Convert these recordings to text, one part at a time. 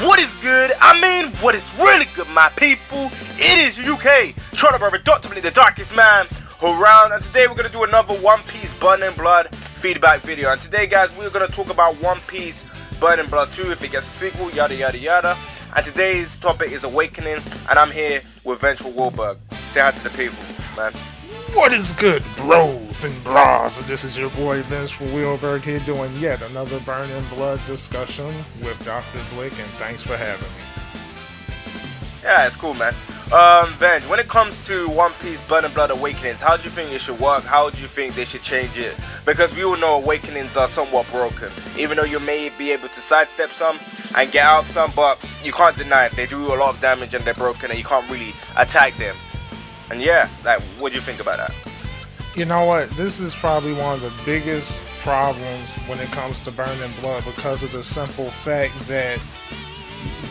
What is good? What is really good, my people? It is UK, Trotter Brother, Dr. the darkest man around, and today we're going to do another One Piece Burning Blood feedback video. And today, guys, we're going to talk about One Piece Burning Blood 2, if it gets a sequel, yada yada yada. And today's topic is Awakening, and I'm here with Vengeful Wahlberg. Say hi to the people, man. What is good, bros and bras? And this is your boy Vengeful Wahlberg here doing yet another Burning Blood discussion with Dr. Blick, and thanks for having me. Yeah, it's cool, man. Venge, when it comes to One Piece Burning Blood Awakenings, how do you think it should work? How do you think they should change it? Because we all know Awakenings are somewhat broken. Even though you may be able to sidestep some and get out of some, but you can't deny it. They do a lot of damage and they're broken and you can't really attack them. And yeah, like, what do you think about that? You know what? This is probably one of the biggest problems when it comes to Burning Blood, because of the simple fact that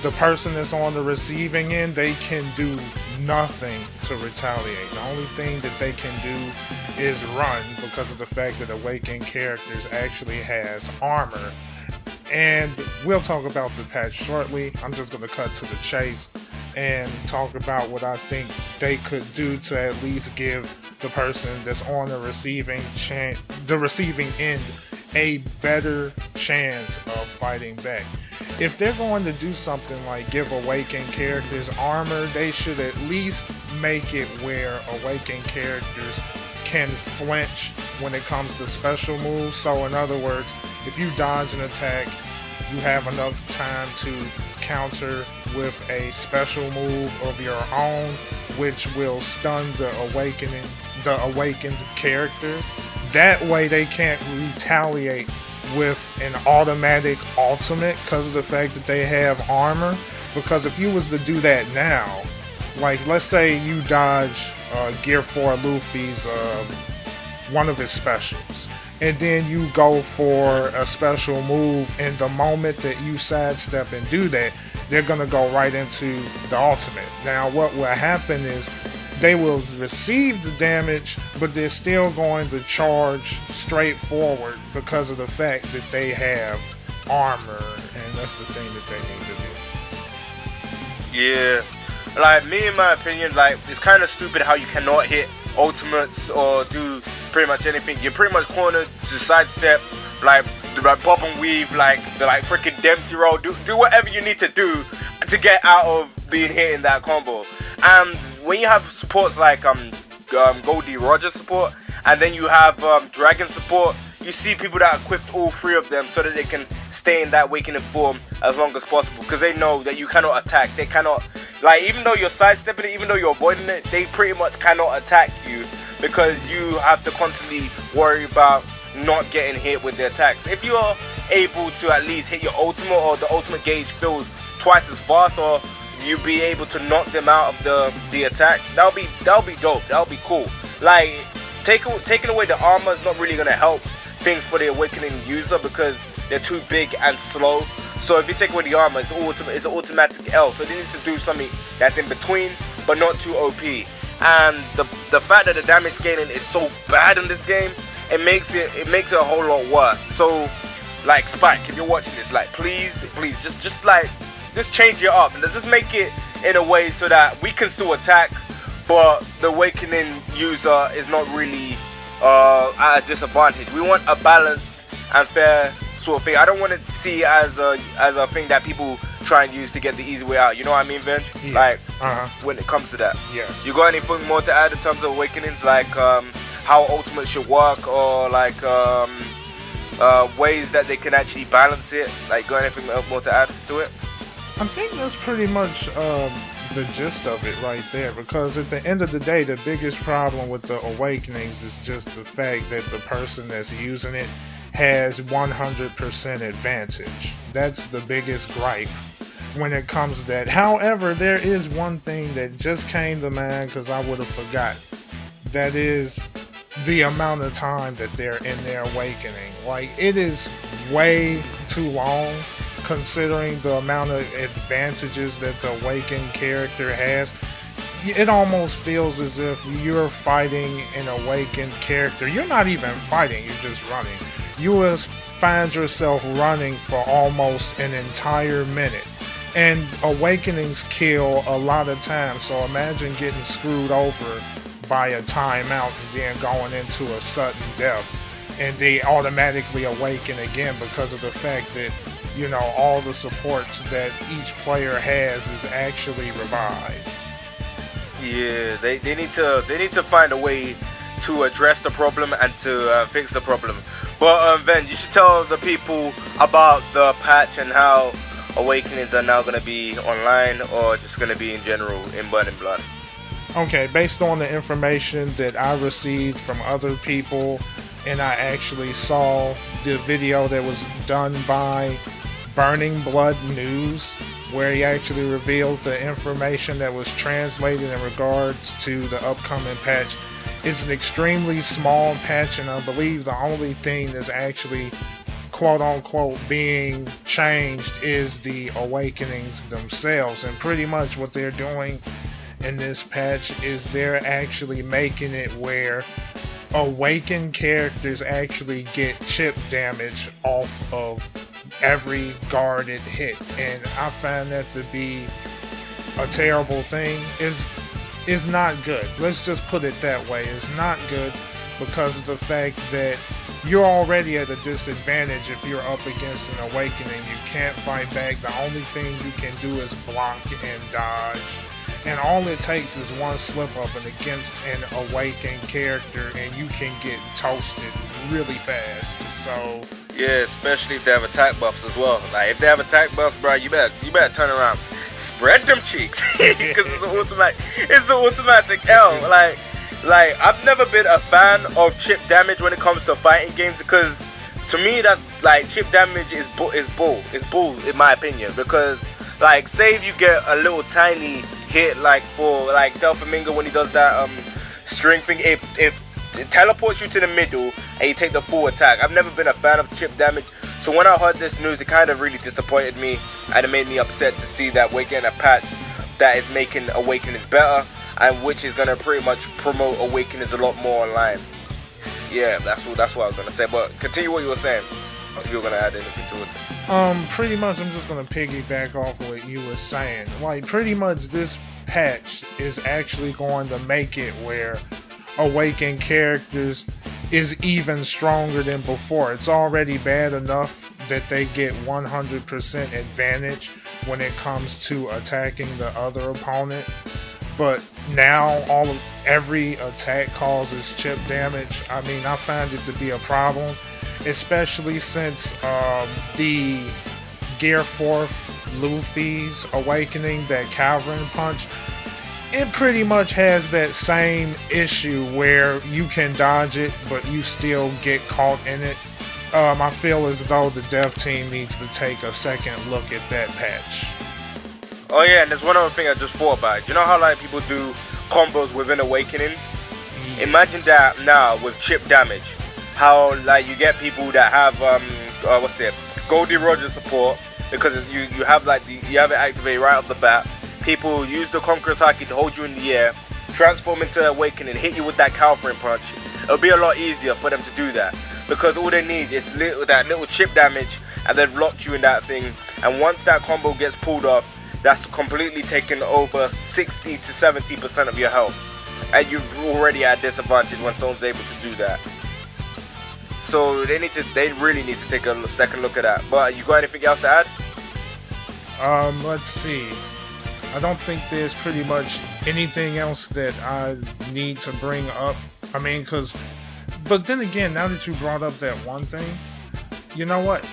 the person that's on the receiving end, they can do nothing to retaliate. The only thing that they can do is run, because of the fact that Awakened characters actually has armor. And we'll talk about the patch shortly. I'm just going to cut to the chase and talk about what I think they could do to at least give the person that's on the receiving end a better chance of fighting back. If they're going to do something like give Awakened characters armor, they should at least make it where Awakened characters can flinch when it comes to special moves. So in other words, if you dodge an attack, you have enough time to counter with a special move of your own, which will stun the awakened character. That way they can't retaliate with an automatic ultimate because of the fact that they have armor. Because if you was to do that now, like let's say you dodge Gear 4 Luffy's one of his specials, and then you go for a special move, and the moment that you sidestep and do that, they're gonna go right into the ultimate. Now what will happen is they will receive the damage, but they're still going to charge straight forward because of the fact that they have armor, and that's the thing that they need to do. Yeah, like me, in my opinion, like it's kind of stupid how you cannot hit ultimates or do pretty much anything. You're pretty much cornered to sidestep, like bob and weave, like the freaking Dempsey roll. Do whatever you need to do to get out of being hit in that combo. And when you have supports like Goldie Rogers support, and then you have Dragon support, you see people that equipped all three of them so that they can stay in that awakening form as long as possible, because they know that you cannot attack. They cannot, like, even though you're sidestepping it, even though you're avoiding it, they pretty much cannot attack you because you have to constantly worry about not getting hit with the attacks. If you're able to at least hit your ultimate, or the ultimate gauge fills twice as fast, or you be able to knock them out of the attack, that'll be dope. That'll be cool. Like taking away the armor is not really gonna help things for the awakening user because they're too big and slow. So if you take away the armor, it's an automatic L. So they need to do something that's in between but not too OP. And the fact that the damage scaling is so bad in this game, it makes it a whole lot worse. So like Spike, if you're watching this, like please just change it up. Let's just make it in a way so that we can still attack, but the awakening user is not really at a disadvantage. We want a balanced and fair sort of thing. I don't want to see it as a thing that people try and use to get the easy way out. You know what I mean, Venge? Yeah. Like when it comes to that. Yes. You got anything more to add in terms of awakenings, like how ultimate should work, or like ways that they can actually balance it? Like, got anything more to add to it? I think that's pretty much the gist of it right there, because at the end of the day, the biggest problem with the awakenings is just the fact that the person that's using it has 100% advantage. That's the biggest gripe when it comes to that. However, there is one thing that just came to mind because I would have forgot. That is the amount of time that they're in their awakening. Like, it is way too long considering the amount of advantages that the awakened character has. It almost feels as if you're fighting an awakened character. You're not even fighting, you're just running. You will find yourself running for almost an entire minute. And awakenings kill a lot of times, so imagine getting screwed over by a timeout and then going into a sudden death, and they automatically awaken again because of the fact that, you know, all the supports that each player has is actually revived. Yeah, they need to find a way to address the problem and to fix the problem. But Ven, you should tell the people about the patch and how awakenings are now going to be online or just going to be in general in Burning Blood. Okay, based on the information that I received from other people, and I actually saw the video that was done by Burning Blood News, where he actually revealed the information that was translated in regards to the upcoming patch. It's an extremely small patch, and I believe the only thing that's actually quote-unquote being changed is the awakenings themselves. And pretty much what they're doing in this patch is they're actually making it where awakened characters actually get chip damage off of every guarded hit, and I find that to be a terrible thing. Is not good. Let's just put it that way. It's not good because of the fact that you're already at a disadvantage if you're up against an awakening. You can't fight back. The only thing you can do is block and dodge. And all it takes is one slip up and against an awakened character, and you can get toasted really fast. So yeah, especially if they have attack buffs as well. Like if they have attack buffs, bro, you better turn around, spread them cheeks, because it's an automatic L. Like I've never been a fan of chip damage when it comes to fighting games, because to me that like chip damage is bull in my opinion. Because like say if you get a little tiny hit, like for like Delphamingo when he does that string thing, it teleports you to the middle and you take the full attack. I've never been a fan of chip damage, so when I heard this news, it kind of really disappointed me, and it made me upset to see that we're getting a patch that is making awakenings better, and which is gonna pretty much promote awakenings a lot more online. Yeah, that's what I was gonna say. But continue what you were saying, if you were gonna add anything to it. Pretty much I'm just gonna piggyback off what you were saying. Like pretty much this patch is actually going to make it where awakened characters is even stronger than before. It's already bad enough that they get 100% advantage when it comes to attacking the other opponent, but now every attack causes chip damage. I mean, I find it to be a problem, especially since the Gear 4th Luffy's awakening, that Calvin punch, it pretty much has that same issue where you can dodge it, but you still get caught in it. I feel as though the dev team needs to take a second look at that patch. Oh yeah, and there's one other thing I just thought about. You know how like people do combos within awakenings? Yeah. Imagine that now with chip damage. How like you get people that have Goldie Roger support, because you have like you have it activated right off the bat. People use the Conqueror's Haki to hold you in the air, transform into Awakening, hit you with that Calvin punch. It'll be a lot easier for them to do that, because all they need is that little chip damage, and they've locked you in that thing. And once that combo gets pulled off, that's completely taken over 60 to 70% of your health, and you've already at disadvantage when someone's able to do that. So they really need to take a second look at that. But you got anything else to add? Let's see. I don't think there's pretty much anything else that I need to bring up. I mean, but then again, now that you brought up that one thing, you know what?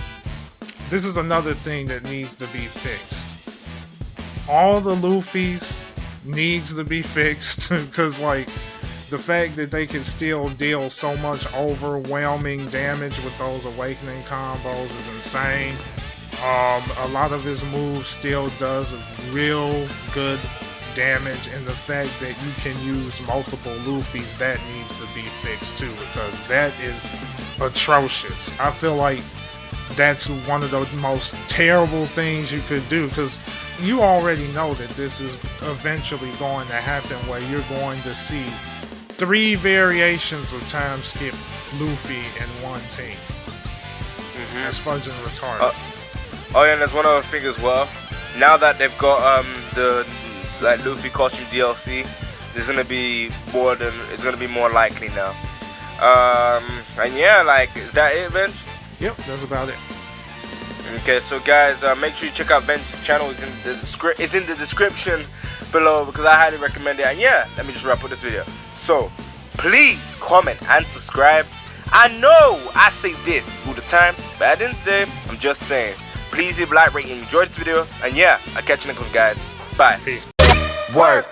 This is another thing that needs to be fixed. All the Luffy's needs to be fixed, because like the fact that they can still deal so much overwhelming damage with those awakening combos is insane. A lot of his moves still does real good damage, and the fact that you can use multiple Luffy's, that needs to be fixed too, because that is atrocious. I feel like that's one of the most terrible things you could do, because you already know that this is eventually going to happen, where you're going to see 3 variations of time skip Luffy in one team. That's fudging retarded. Oh yeah, and there's one other thing as well. now that they've got the like Luffy costume DLC, there's gonna be more than it's gonna be more likely now. And yeah, like, is that it, Venge? Yep, that's about it. Okay, so guys, make sure you check out Venge's channel. It's in the description below because I highly recommend it. And yeah, let me just wrap up this video. So please comment and subscribe. I know I say this all the time, but at the end of the day, I'm just saying. Please leave a like, rate, and enjoy this video. And yeah, I'll catch you next one, guys. Bye. Peace. Word.